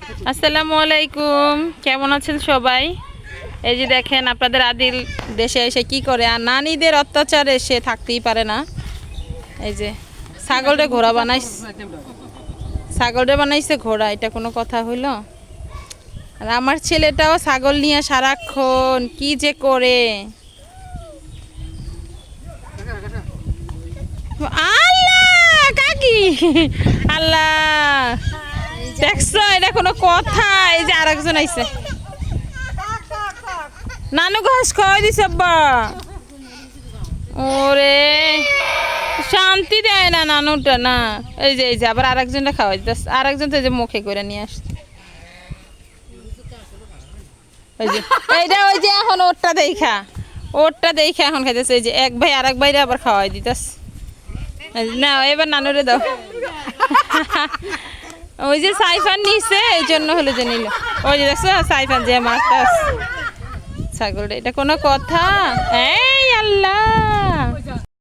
আসসালামু আলাইকুম, কেমন আছেন সবাই? এই যে দেখেন আপনাদের আদিল দেশে এসে কি করে, আর নারীদের অত্যাচারে সে থাকতেই পারে না। এই যে ছাগলটা ঘোড়া বানাইছে, ছাগলটা বানাইছে ঘোড়া, এটা কোনো কথা হইল? আর আমার ছেলেটাও ছাগল নিয়ে সারাক্ষণ কি যে করে। আল্লাহ কাকি, আল্লাহ দেখছো, এটা কোনো কথা? এই যে আরেকজন আইছে, নানু ঘাস খাওয়াই দিছে আব্বা। ওরে শান্তি দেয় না নানুটা না। এই যে আবার আরেকজনটা খাওয়াই দিতেছে, আরেকজন তো এই যে মুখে করে নিয়ে আসছে। ওই যে এইটা, ওই যে এখন ওরটা দেখা এখন খাইতেছে। এই যে এক ভাই আরেক ভাইরে আবার খাওয়াই দিতেছে। না এবার নানুরে দাও। ওই যে সাইফান নিছে, এই জন্য হলো যে নিল। ওই যে দেখছো সাইফান যে মাছটা ছাগলটা, এটা কোনো কথা? এই আল্লাহ